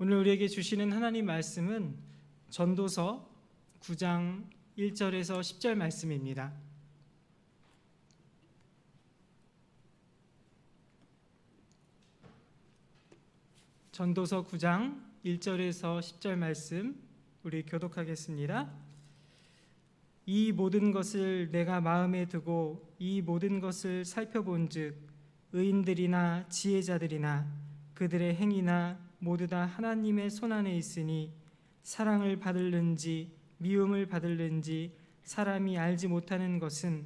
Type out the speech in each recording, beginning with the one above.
오늘 우리에게 주시는 하나님 말씀은 전도서 9장 1절에서 10절 말씀입니다. 전도서 9장 1절에서 10절 말씀 우리 교독하겠습니다. 이 모든 것을 내가 마음에 두고 이 모든 것을 살펴본즉 의인들이나 지혜자들이나 그들의 행위나 모두 다 하나님의 손안에 있으니 사랑을 받을는지 미움을 받을는지 사람이 알지 못하는 것은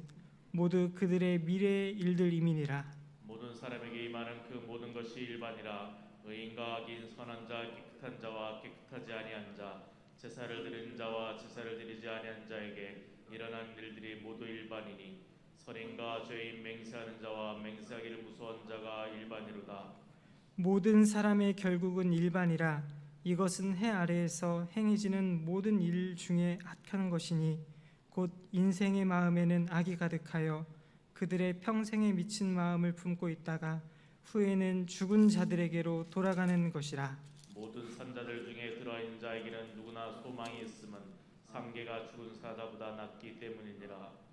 모두 그들의 미래의 일들임이니라. 모든 사람에게 임하는 그 모든 것이 일반이라. 의인과 악인, 선한 자, 깨끗한 자와 깨끗하지 아니한 자, 제사를 드리는 자와 제사를 드리지 아니한 자에게 일어난 일들이 모두 일반이니 선인과 죄인, 맹세하는 자와 맹세하기를 무서워하는 자가 일반이로다. 모든 사람의 결국은 일반이라. 이것은 해 아래에서 행해지는 모든 일 중에 악한 것이니 곧 인생의 마음에는 악이 가득하여 그들의 평생에 미친 마음을 품고 있다가 후에는 죽은 자들에게로 돌아가는 것이라. 모든 산자들 중에 들어있는 자에게는 누구나 소망이 있음은 상계가 죽은 사자보다 낫기 때문이니라.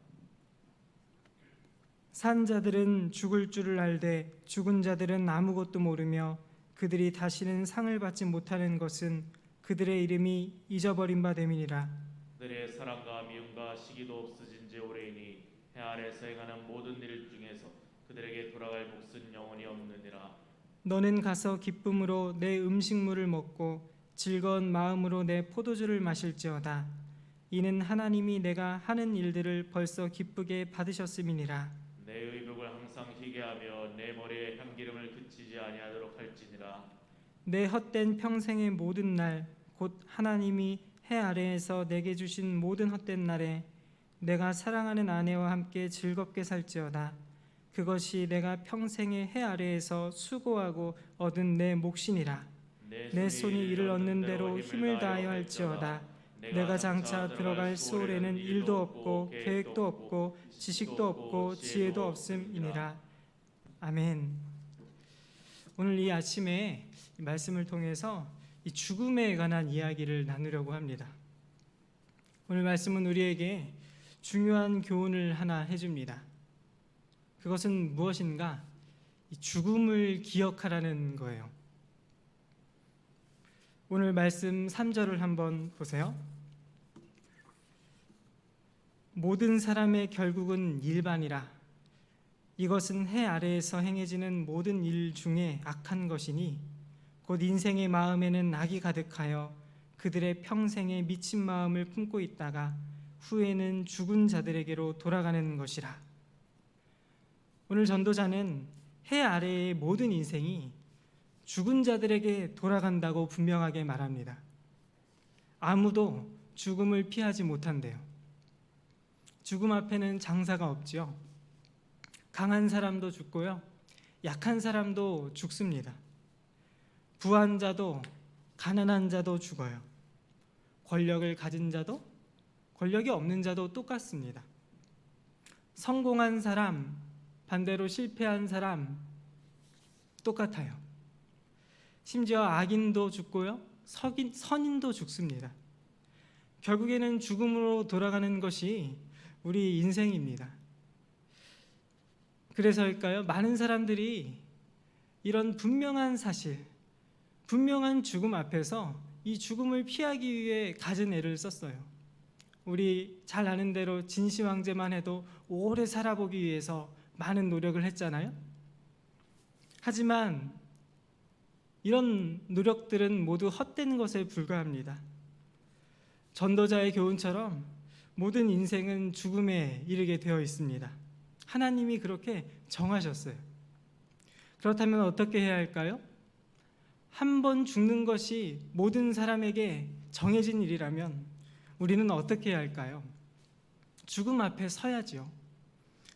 산 자들은 죽을 줄을 알되 죽은 자들은 아무것도 모르며 그들이 다시는 상을 받지 못하는 것은 그들의 이름이 잊어버린 바 됨이니라. 그들의 사랑과 미움과 시기도 없어진 지 오래이니 해 아래에서 행하는 모든 일 중에서 그들에게 돌아갈 몫은 영원히 없느니라. 너는 가서 기쁨으로 내 음식물을 먹고 즐거운 마음으로 내 포도주를 마실지어다. 이는 하나님이 내가 하는 일들을 벌써 기쁘게 받으셨음이니라. 내 의복을 항상 희게 하며 내 머리에 향기름을 그치지 아니하도록 할지니라. 내 헛된 평생의 모든 날 곧 하나님이 해 아래에서 내게 주신 모든 헛된 날에 내가 사랑하는 아내와 함께 즐겁게 살지어다. 그것이 내가 평생의 해 아래에서 수고하고 얻은 내 몫이니라. 내 손이 이를 얻는 대로 힘을 다하여 할지어다. 내가 장차 들어갈 수월에는 일도 없고 계획도 없고 지식도 없고 지혜도 없음이니라. 아멘. 오늘 이 아침에 말씀을 통해서 이 죽음에 관한 이야기를 나누려고 합니다. 오늘 말씀은 우리에게 중요한 교훈을 하나 해줍니다. 그것은 무엇인가? 이 죽음을 기억하라는 거예요. 오늘 말씀 3절을 한번 보세요. 모든 사람의 결국은 일반이라. 이것은 해 아래에서 행해지는 모든 일 중에 악한 것이니 곧 인생의 마음에는 악이 가득하여 그들의 평생에 미친 마음을 품고 있다가 후에는 죽은 자들에게로 돌아가는 것이라. 오늘 전도자는 해 아래의 모든 인생이 죽은 자들에게 돌아간다고 분명하게 말합니다. 아무도 죽음을 피하지 못한대요. 죽음 앞에는 장사가 없지요. 강한 사람도 죽고요. 약한 사람도 죽습니다. 부한 자도 가난한 자도 죽어요. 권력을 가진 자도 권력이 없는 자도 똑같습니다. 성공한 사람, 반대로 실패한 사람 똑같아요. 심지어 악인도 죽고요. 선인도 죽습니다. 결국에는 죽음으로 돌아가는 것이 우리 인생입니다. 그래서일까요? 많은 사람들이 이런 분명한 사실, 분명한 죽음 앞에서 이 죽음을 피하기 위해 갖은 애를 썼어요. 우리 잘 아는 대로 진시 황제만 해도 오래 살아보기 위해서 많은 노력을 했잖아요. 하지만 이런 노력들은 모두 헛된 것에 불과합니다. 전도자의 교훈처럼 모든 인생은 죽음에 이르게 되어 있습니다. 하나님이 그렇게 정하셨어요. 그렇다면 어떻게 해야 할까요? 한 번 죽는 것이 모든 사람에게 정해진 일이라면 우리는 어떻게 해야 할까요? 죽음 앞에 서야지요.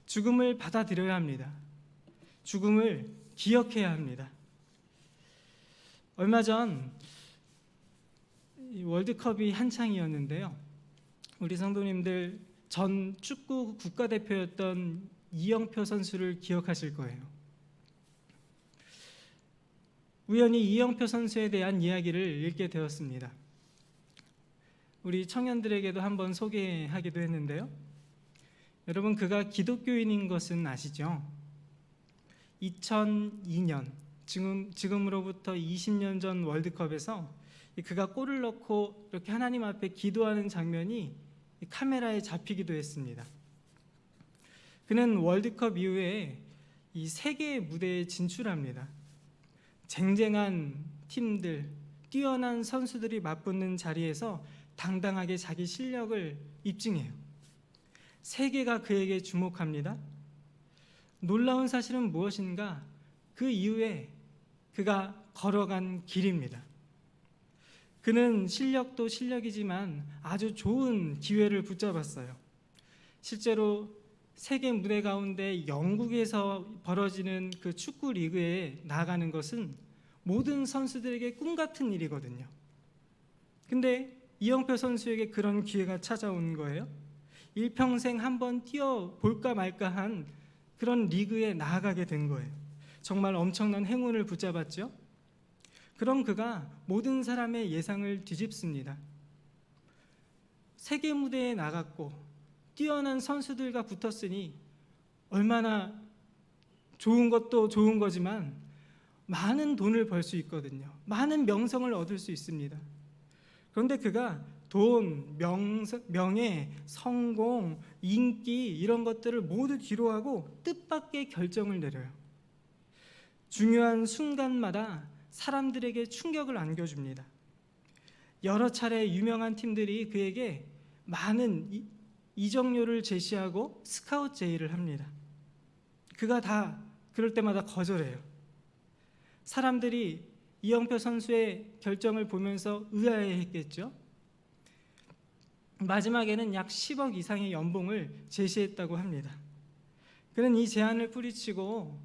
죽음을 받아들여야 합니다. 죽음을 기억해야 합니다. 얼마 전 월드컵이 한창이었는데요. 우리 성도님들 전 축구 국가대표였던 이영표 선수를 기억하실 거예요. 우연히 이영표 선수에 대한 이야기를 읽게 되었습니다. 우리 청년들에게도 한번 소개하기도 했는데요. 여러분, 그가 기독교인인 것은 아시죠? 2002년, 지금으로부터 20년 전 월드컵에서 그가 골을 넣고 이렇게 하나님 앞에 기도하는 장면이 카메라에 잡히기도 했습니다. 그는 월드컵 이후에 이 세계 무대에 진출합니다. 쟁쟁한 팀들, 뛰어난 선수들이 맞붙는 자리에서 당당하게 자기 실력을 입증해요. 세계가 그에게 주목합니다. 놀라운 사실은 무엇인가? 그 이후에 그가 걸어간 길입니다. 그는 실력도 실력이지만 아주 좋은 기회를 붙잡았어요. 실제로 세계 무대 가운데 영국에서 벌어지는 그 축구 리그에 나가는 것은 모든 선수들에게 꿈 같은 일이거든요. 근데 이영표 선수에게 그런 기회가 찾아온 거예요. 일평생 한번 뛰어볼까 말까한 그런 리그에 나아가게 된 거예요. 정말 엄청난 행운을 붙잡았죠. 그럼 그가 모든 사람의 예상을 뒤집습니다. 세계 무대에 나갔고 뛰어난 선수들과 붙었으니 얼마나 좋은 것도 좋은 거지만 많은 돈을 벌 수 있거든요. 많은 명성을 얻을 수 있습니다. 그런데 그가 돈, 명예, 성공, 인기 이런 것들을 모두 뒤로하고 뜻밖의 결정을 내려요. 중요한 순간마다 사람들에게 충격을 안겨줍니다. 여러 차례 유명한 팀들이 그에게 많은 이적료를 제시하고 스카우트 제의를 합니다. 그가 다 그럴 때마다 거절해요. 사람들이 이영표 선수의 결정을 보면서 의아해했겠죠. 마지막에는 약 10억 이상의 연봉을 제시했다고 합니다. 그는 이 제안을 뿌리치고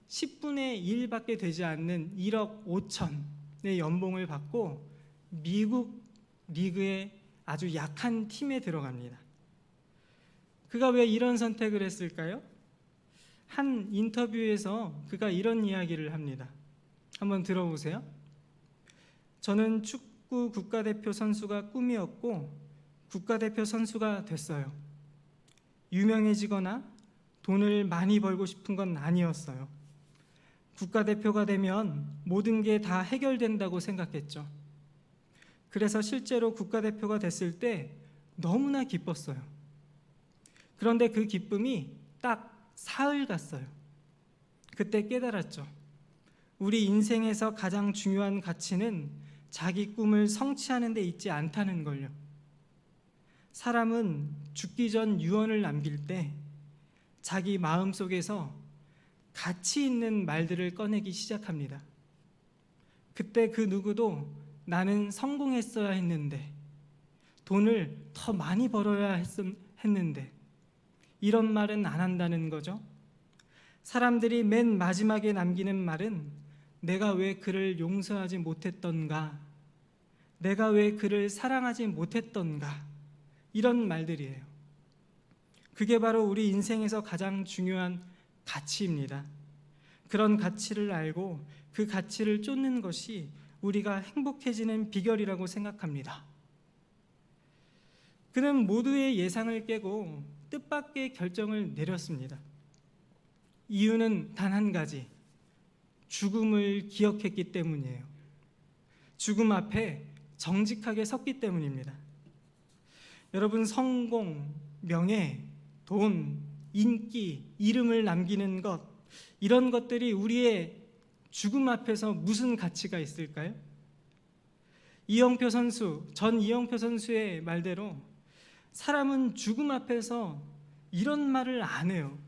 10분의 1밖에 되지 않는 1억 5천의 연봉을 받고 미국 리그의 아주 약한 팀에 들어갑니다. 그가 왜 이런 선택을 했을까요? 한 인터뷰에서 그가 이런 이야기를 합니다. 한번 들어보세요. 저는 축구 국가대표 선수가 꿈이었고 국가대표 선수가 됐어요. 유명해지거나 돈을 많이 벌고 싶은 건 아니었어요. 국가대표가 되면 모든 게 다 해결된다고 생각했죠. 그래서 실제로 국가대표가 됐을 때 너무나 기뻤어요. 그런데 그 기쁨이 딱 사흘 갔어요. 그때 깨달았죠. 우리 인생에서 가장 중요한 가치는 자기 꿈을 성취하는 데 있지 않다는 걸요. 사람은 죽기 전 유언을 남길 때 자기 마음속에서 가치 있는 말들을 꺼내기 시작합니다. 그때 그 누구도 나는 성공했어야 했는데, 돈을 더 많이 벌어야 했는데, 이런 말은 안 한다는 거죠. 사람들이 맨 마지막에 남기는 말은 내가 왜 그를 용서하지 못했던가, 내가 왜 그를 사랑하지 못했던가, 이런 말들이에요. 그게 바로 우리 인생에서 가장 중요한 가치입니다. 그런 가치를 알고 그 가치를 쫓는 것이 우리가 행복해지는 비결이라고 생각합니다. 그는 모두의 예상을 깨고 뜻밖의 결정을 내렸습니다. 이유는 단 한 가지, 죽음을 기억했기 때문이에요. 죽음 앞에 정직하게 섰기 때문입니다. 여러분, 성공, 명예, 돈, 인기, 이름을 남기는 것, 이런 것들이 우리의 죽음 앞에서 무슨 가치가 있을까요? 전 이영표 선수의 말대로 사람은 죽음 앞에서 이런 말을 안 해요.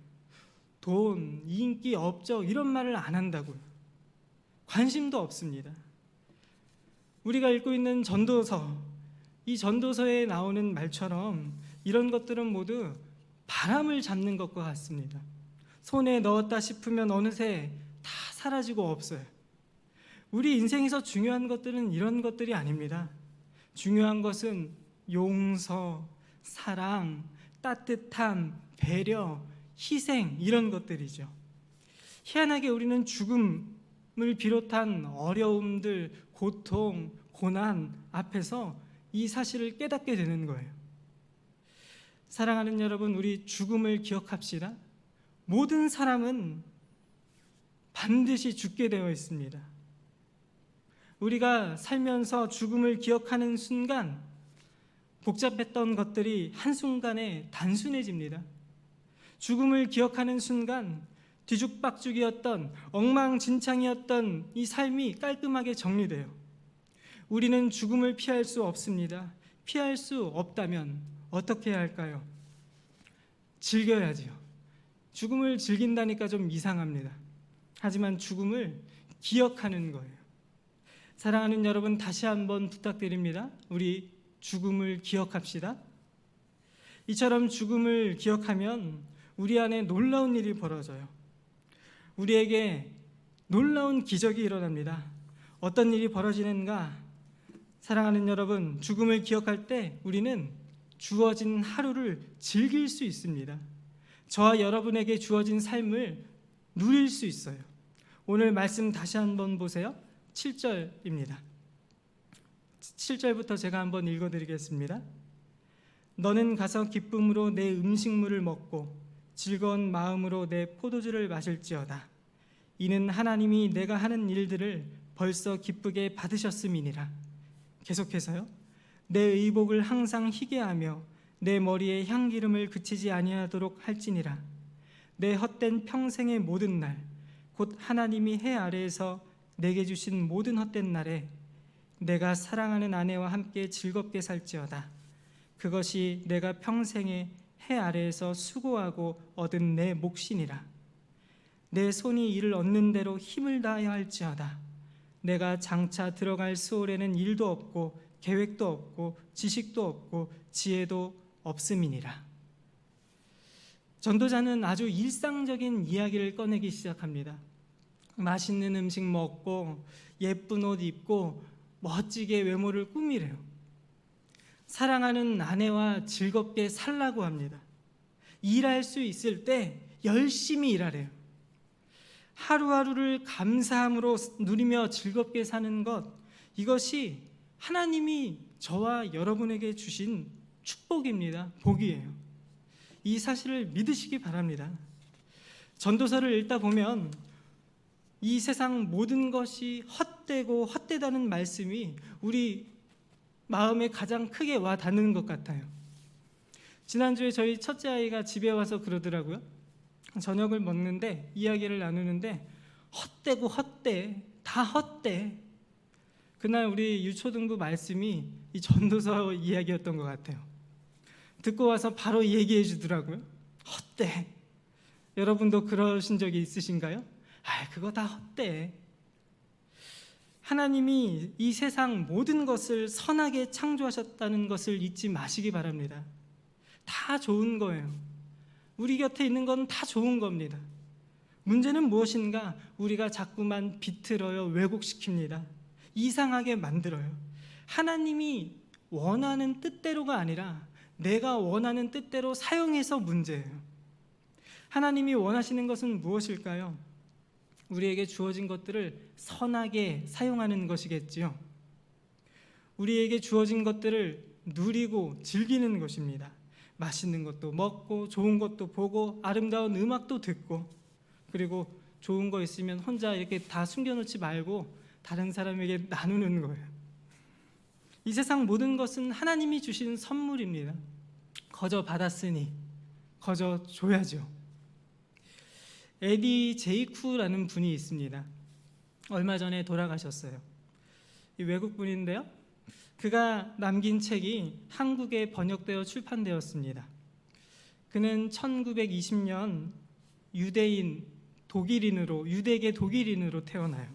돈, 인기, 업적 이런 말을 안 한다고요. 관심도 없습니다. 우리가 읽고 있는 전도서, 이 전도서에 나오는 말처럼 이런 것들은 모두 바람을 잡는 것과 같습니다. 손에 넣었다 싶으면 어느새 다 사라지고 없어요. 우리 인생에서 중요한 것들은 이런 것들이 아닙니다. 중요한 것은 용서, 사랑, 따뜻함, 배려, 희생, 이런 것들이죠. 희한하게 우리는 죽음을 비롯한 어려움들, 고통, 고난 앞에서 이 사실을 깨닫게 되는 거예요. 사랑하는 여러분, 우리 죽음을 기억합시다. 모든 사람은 반드시 죽게 되어 있습니다. 우리가 살면서 죽음을 기억하는 순간 복잡했던 것들이 한순간에 단순해집니다. 죽음을 기억하는 순간 뒤죽박죽이었던 엉망진창이었던 이 삶이 깔끔하게 정리돼요. 우리는 죽음을 피할 수 없습니다. 피할 수 없다면 어떻게 해야 할까요? 즐겨야지요. 죽음을 즐긴다니까 좀 이상합니다. 하지만 죽음을 기억하는 거예요. 사랑하는 여러분, 다시 한번 부탁드립니다. 우리 죽음을 기억합시다. 이처럼 죽음을 기억하면 우리 안에 놀라운 일이 벌어져요. 우리에게 놀라운 기적이 일어납니다. 어떤 일이 벌어지는가? 사랑하는 여러분, 죽음을 기억할 때 우리는 주어진 하루를 즐길 수 있습니다. 저와 여러분에게 주어진 삶을 누릴 수 있어요. 오늘 말씀 다시 한번 보세요. 7절입니다. 7절부터 제가 한번 읽어드리겠습니다. 너는 가서 기쁨으로 내 음식물을 먹고 즐거운 마음으로 내 포도주를 마실지어다. 이는 하나님이 내가 하는 일들을 벌써 기쁘게 받으셨음이니라. 계속해서요. 내 의복을 항상 희게 하며 내 머리에 향기름을 그치지 아니하도록 할지니라. 내 헛된 평생의 모든 날, 곧 하나님이 해 아래에서 내게 주신 모든 헛된 날에 내가 사랑하는 아내와 함께 즐겁게 살지어다. 그것이 내가 평생에 해 아래에서 수고하고 얻은 내 몫이니라. 내 손이 이를 얻는 대로 힘을 다하여 할지어다. 내가 장차 들어갈 수월에는 일도 없고 계획도 없고 지식도 없고 지혜도 없음이니라. 전도자는 아주 일상적인 이야기를 꺼내기 시작합니다. 맛있는 음식 먹고 예쁜 옷 입고 멋지게 외모를 꾸미래요. 사랑하는 아내와 즐겁게 살라고 합니다. 일할 수 있을 때 열심히 일하래요. 하루하루를 감사함으로 누리며 즐겁게 사는 것, 이것이 하나님이 저와 여러분에게 주신 축복입니다. 복이에요. 이 사실을 믿으시기 바랍니다. 전도서를 읽다 보면 이 세상 모든 것이 헛되고 헛되다는 말씀이 우리 마음에 가장 크게 와 닿는 것 같아요. 지난주에 저희 첫째 아이가 집에 와서 그러더라고요. 저녁을 먹는데 이야기를 나누는데 헛되고 헛돼, 다 헛돼. 그날 우리 유초등부 말씀이 이 전도서 이야기였던 것 같아요. 듣고 와서 바로 얘기해 주더라고요. 헛돼. 여러분도 그러신 적이 있으신가요? 그거 다 헛돼. 하나님이 이 세상 모든 것을 선하게 창조하셨다는 것을 잊지 마시기 바랍니다. 다 좋은 거예요. 우리 곁에 있는 건 다 좋은 겁니다. 문제는 무엇인가? 우리가 자꾸만 비틀어요, 왜곡시킵니다. 이상하게 만들어요. 하나님이 원하는 뜻대로가 아니라 내가 원하는 뜻대로 사용해서 문제예요. 하나님이 원하시는 것은 무엇일까요? 우리에게 주어진 것들을 선하게 사용하는 것이겠지요. 우리에게 주어진 것들을 누리고 즐기는 것입니다. 맛있는 것도 먹고 좋은 것도 보고 아름다운 음악도 듣고, 그리고 좋은 거 있으면 혼자 이렇게 다 숨겨놓지 말고 다른 사람에게 나누는 거예요. 이 세상 모든 것은 하나님이 주신 선물입니다. 거저 받았으니 거저 줘야죠. 에디 제이쿠라는 분이 있습니다. 얼마 전에 돌아가셨어요. 이 외국분인데요. 그가 남긴 책이 한국에 번역되어 출판되었습니다. 그는 1920년 유대계 독일인으로 태어나요.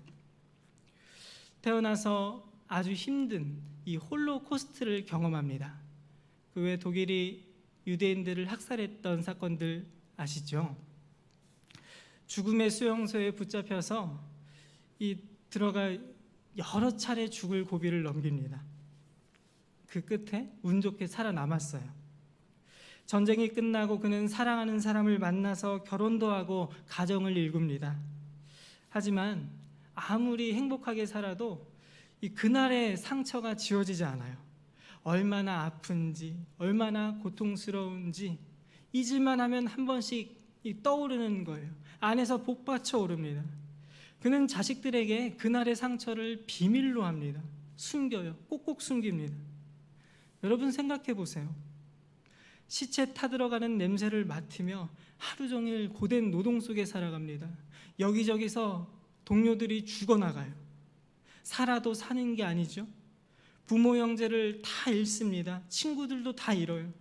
태어나서 아주 힘든 이 홀로코스트를 경험합니다. 그 외 독일이 유대인들을 학살했던 사건들 아시죠? 죽음의 수용소에 붙잡혀서 들어가 여러 차례 죽을 고비를 넘깁니다. 그 끝에 운 좋게 살아남았어요. 전쟁이 끝나고 그는 사랑하는 사람을 만나서 결혼도 하고 가정을 일굽니다. 하지만 아무리 행복하게 살아도 이 그날의 상처가 지워지지 않아요. 얼마나 아픈지, 얼마나 고통스러운지 잊을만 하면 한 번씩 떠오르는 거예요. 안에서 복받쳐 오릅니다. 그는 자식들에게 그날의 상처를 비밀로 합니다. 숨겨요. 꼭꼭 숨깁니다. 여러분 생각해 보세요. 시체 타들어가는 냄새를 맡으며 하루 종일 고된 노동 속에 살아갑니다. 여기저기서 동료들이 죽어나가요. 살아도 사는 게 아니죠. 부모 형제를 다 잃습니다. 친구들도 다 잃어요.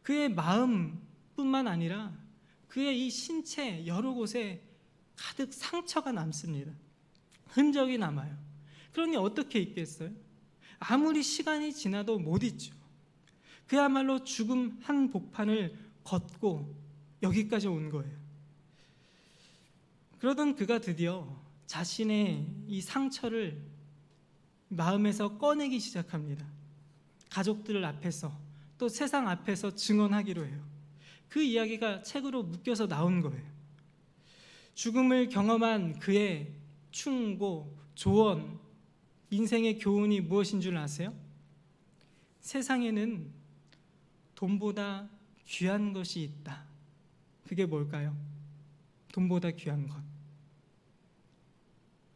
그의 마음뿐만 아니라 그의 이 신체 여러 곳에 가득 상처가 남습니다. 흔적이 남아요. 그러니 어떻게 잊겠어요? 아무리 시간이 지나도 못 잊죠. 그야말로 죽음 한 복판을 걷고 여기까지 온 거예요. 그러던 그가 드디어 자신의 이 상처를 마음에서 꺼내기 시작합니다. 가족들 앞에서 또 세상 앞에서 증언하기로 해요. 그 이야기가 책으로 묶여서 나온 거예요. 죽음을 경험한 그의 충고, 조언, 인생의 교훈이 무엇인 줄 아세요? 세상에는 돈보다 귀한 것이 있다. 그게 뭘까요? 돈보다 귀한 것.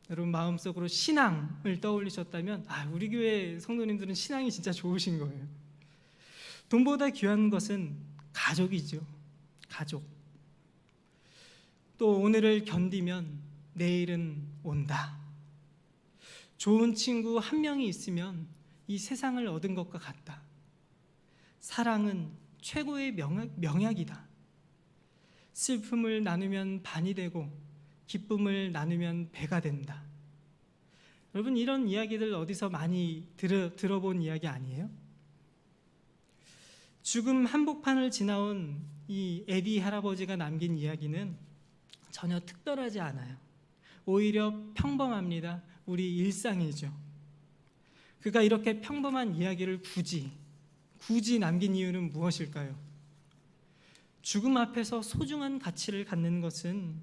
여러분 마음속으로 신앙을 떠올리셨다면 우리 교회 성도님들은 신앙이 진짜 좋으신 거예요. 돈보다 귀한 것은 가족이죠. 가족. 또 오늘을 견디면 내일은 온다. 좋은 친구 한 명이 있으면 이 세상을 얻은 것과 같다. 사랑은 최고의 명약이다. 슬픔을 나누면 반이 되고 기쁨을 나누면 배가 된다. 여러분 이런 이야기들 어디서 많이 들어본 이야기 아니에요? 죽음 한복판을 지나온 이 에디 할아버지가 남긴 이야기는 전혀 특별하지 않아요. 오히려 평범합니다. 우리 일상이죠. 그가 이렇게 평범한 이야기를 굳이 남긴 이유는 무엇일까요? 죽음 앞에서 소중한 가치를 갖는 것은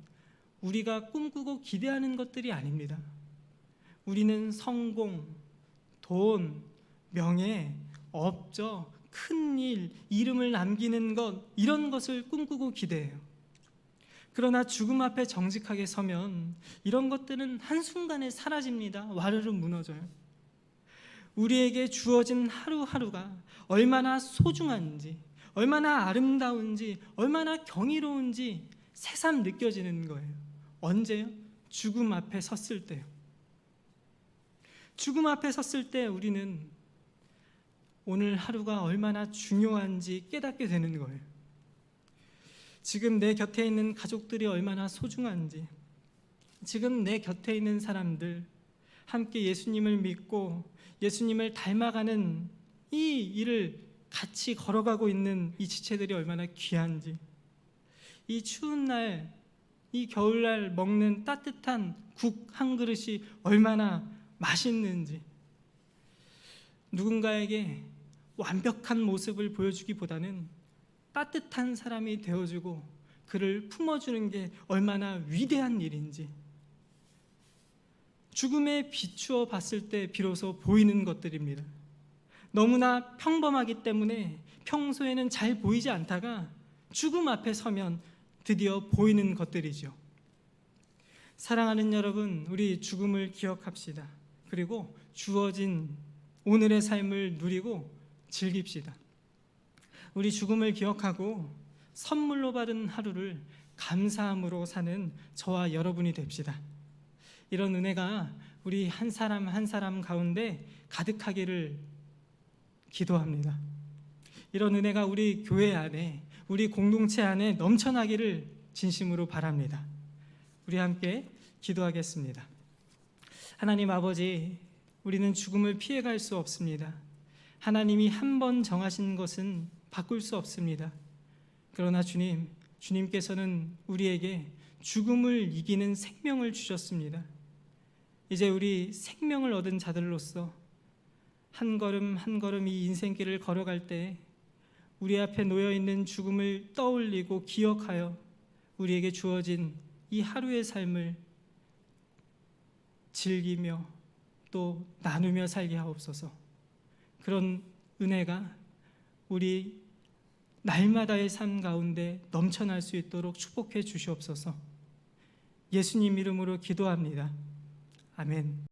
우리가 꿈꾸고 기대하는 것들이 아닙니다. 우리는 성공, 돈, 명예, 업적, 큰일, 이름을 남기는 것, 이런 것을 꿈꾸고 기대해요. 그러나 죽음 앞에 정직하게 서면 이런 것들은 한순간에 사라집니다. 와르르 무너져요. 우리에게 주어진 하루하루가 얼마나 소중한지, 얼마나 아름다운지, 얼마나 경이로운지 새삼 느껴지는 거예요. 언제요? 죽음 앞에 섰을 때요. 죽음 앞에 섰을 때 우리는 오늘 하루가 얼마나 중요한지 깨닫게 되는 거예요. 지금 내 곁에 있는 가족들이 얼마나 소중한지, 지금 내 곁에 있는 사람들, 함께 예수님을 믿고 예수님을 닮아가는 이 일을 같이 걸어가고 있는 이 지체들이 얼마나 귀한지, 이 추운 날, 이 겨울날 먹는 따뜻한 국 한 그릇이 얼마나 맛있는지, 누군가에게 완벽한 모습을 보여주기보다는 따뜻한 사람이 되어주고 그를 품어주는 게 얼마나 위대한 일인지, 죽음에 비추어 봤을 때 비로소 보이는 것들입니다. 너무나 평범하기 때문에 평소에는 잘 보이지 않다가 죽음 앞에 서면 드디어 보이는 것들이죠. 사랑하는 여러분, 우리 죽음을 기억합시다. 그리고 주어진 오늘의 삶을 누리고 즐깁시다. 우리 죽음을 기억하고 선물로 받은 하루를 감사함으로 사는 저와 여러분이 됩시다. 이런 은혜가 우리 한 사람 한 사람 가운데 가득하기를 기도합니다. 이런 은혜가 우리 교회 안에, 우리 공동체 안에 넘쳐나기를 진심으로 바랍니다. 우리 함께 기도하겠습니다. 하나님 아버지, 우리는 죽음을 피해갈 수 없습니다. 하나님이 한 번 정하신 것은 바꿀 수 없습니다. 그러나 주님께서는 우리에게 죽음을 이기는 생명을 주셨습니다. 이제 우리 생명을 얻은 자들로서 한 걸음 한 걸음 이 인생길을 걸어갈 때 우리 앞에 놓여있는 죽음을 떠올리고 기억하여 우리에게 주어진 이 하루의 삶을 즐기며 또 나누며 살게 하옵소서. 그런 은혜가 우리 날마다의 삶 가운데 넘쳐날 수 있도록 축복해 주시옵소서. 예수님 이름으로 기도합니다. 아멘.